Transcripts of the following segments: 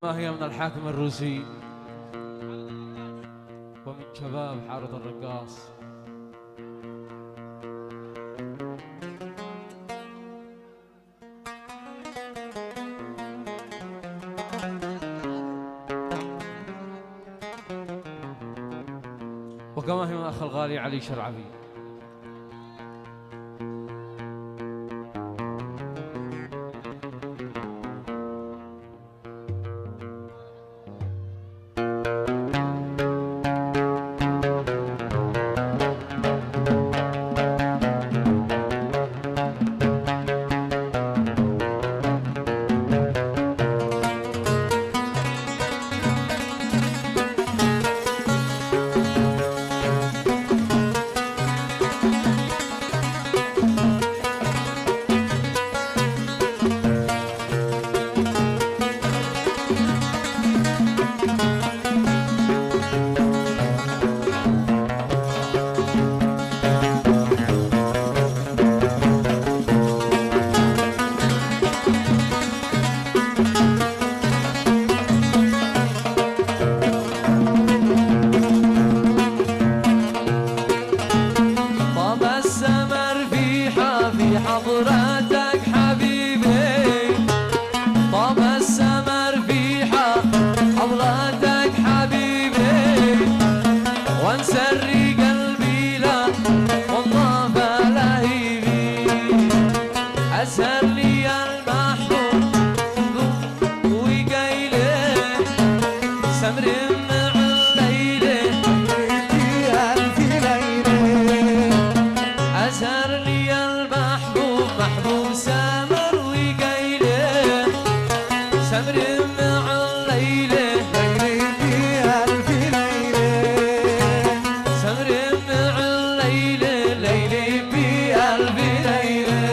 ما هي من الحاكم الروسي ومن شباب حارة الرقاص. وكما هي من الأخ الغالي علي شرعبي. حضرتك حبيبي طاب السمر في حضرتك حبيبي وانسري قلبي لا والله بلهيبي اسهر لي المحبوب وقيله سمر مع الليله في الف ليله اسهر لي محبوب سمر وقيله سمر مع الليله ليلي في الف ليله سمر مع الليله ليلي في الف ليله.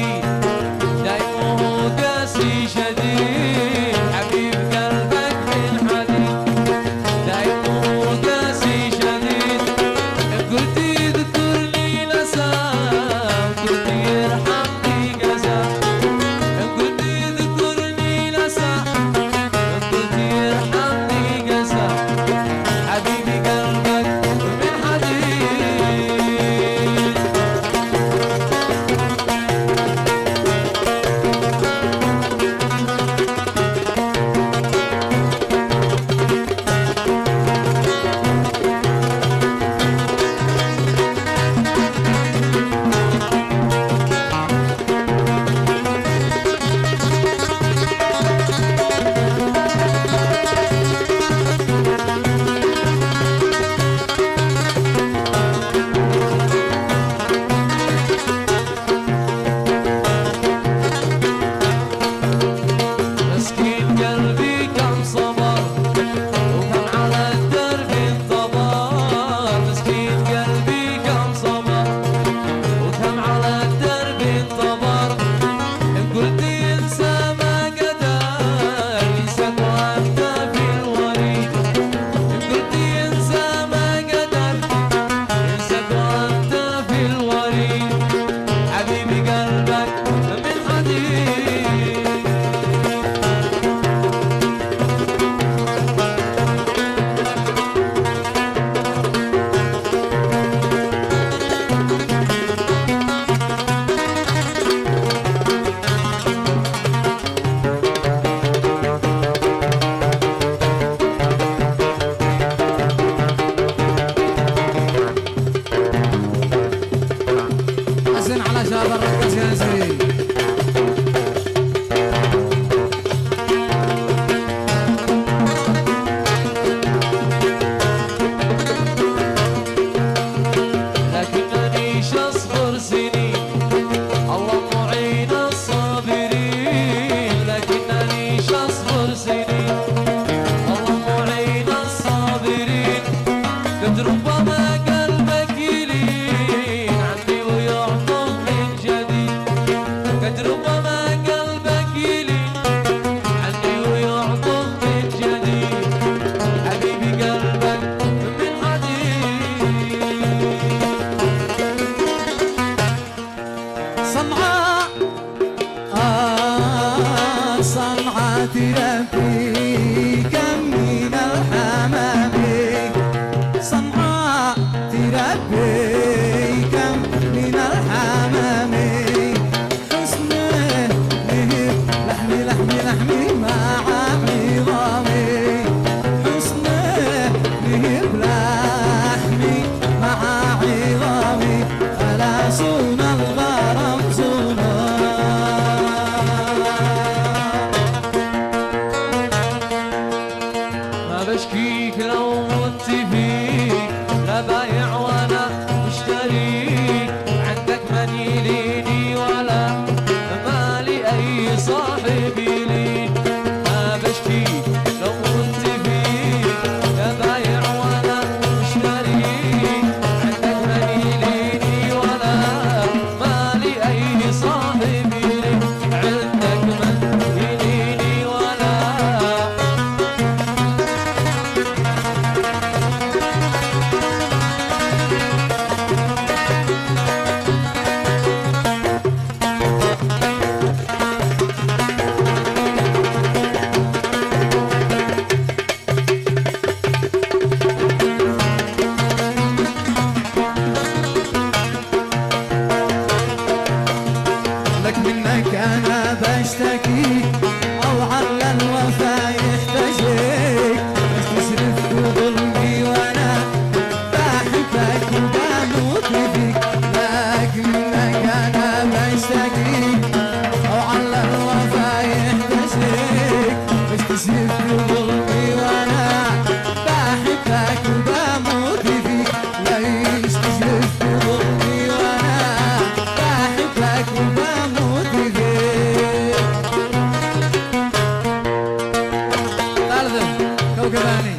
حديد دايمه قاسي شديد حبيب قلبك من حديد دايمه قاسي شديد قلت اذكرني لسان قلت يرحمني قسام قلت اذكرني لسان قلت يرحمني قسام حبيبي قلبك من حديد مسكين قلبي كم صبر وكم على الدرب انتظر مسكين قلبي كم صبر وكم على الدرب انتظر إن قلت ينسى ما قدر ينساك وانت في الوريد إن قلت ينسى ما قدر ينساك وانت في الوريد حبيبي قلبك من حديد حسن على شباب الرقص يا زين لكنني اصبر سنين الله معين الصابرين لكنني اصبر سنين الله معين الصابرين قد ربما قلبك يلين عني ويعطف من جديد قد ربما قلبك يلين عني ويعطف من جديد حبيبي قلبك من حديد صنعاء صنعاء تربي كم من الحمام صنعاء تربي كم من الحمام حسنه لهب لحمي لحمي لحمي مع عظامي حسنه لهب لحمي مع عظامي ألا صون الغرام صونا ما بشكيك لو مت فيك لا بايع ولا مشتريك عندك من يليني ولا مالي اي صاحب يلين ما بشكيك لو مت فيك لا بايع ولا مشتريك عندك من يليني ولا مالي اي صاحب يلين عندك من يليني ولا لك منك انا بشتكي او على الوفا يحتاجيك بس تسرف وظلمي وانا بحبك وبموت فيك لك منك انا بشتكي او على الوفا يحتاجيك بس تسرف وظلمي وانا بحبك وبموت فيك ليش تسرف وظلمي وانا بحبك وبموت فيك كوكباني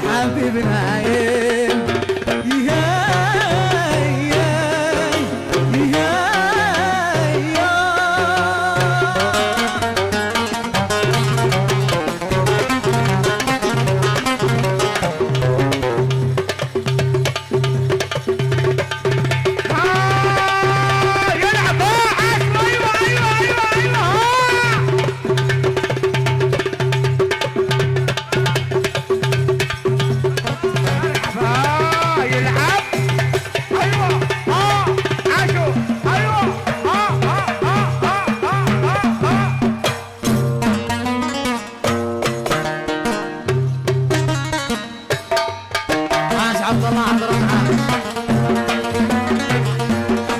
حبيب نايم عبد الله عبد الرحمن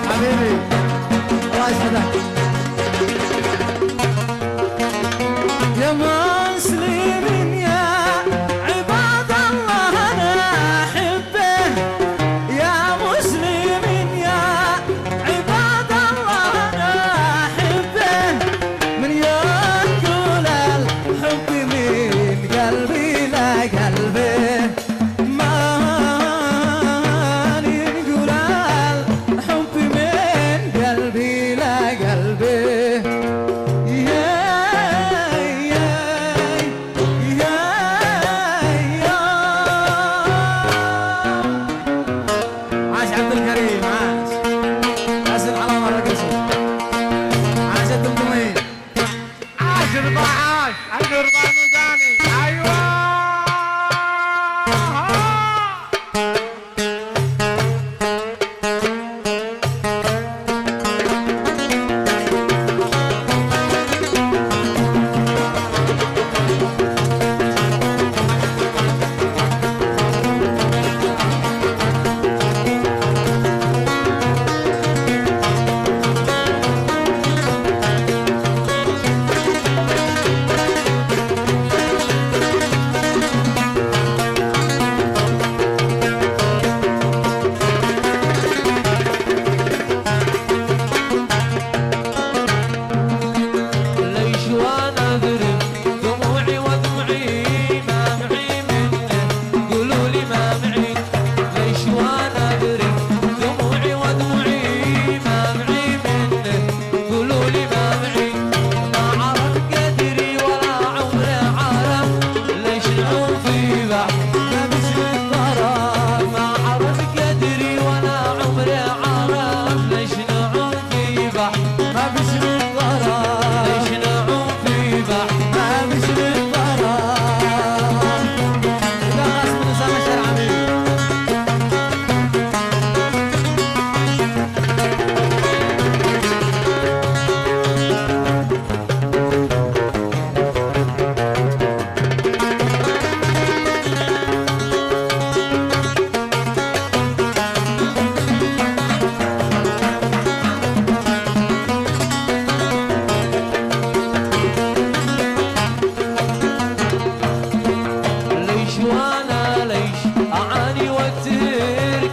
حبيبي الله يسعدك يا مسلمين يا عباد الله انا احبه يا مسلمين يا عباد الله انا احبه من يقول الحب من قلبي لقلبي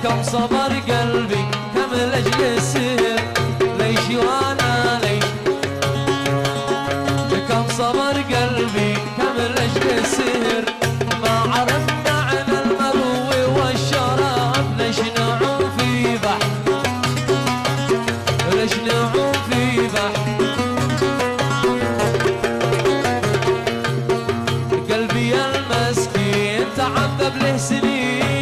كم صبر قلبي كم لاجل السهر ليش وانا ليش كم صبر قلبي كم لاجل السهر ما عرفنا عن المروي والشراب ليش نعوم في بحر ليش نعوم في بحر قلبي المسكين تعذب له سنين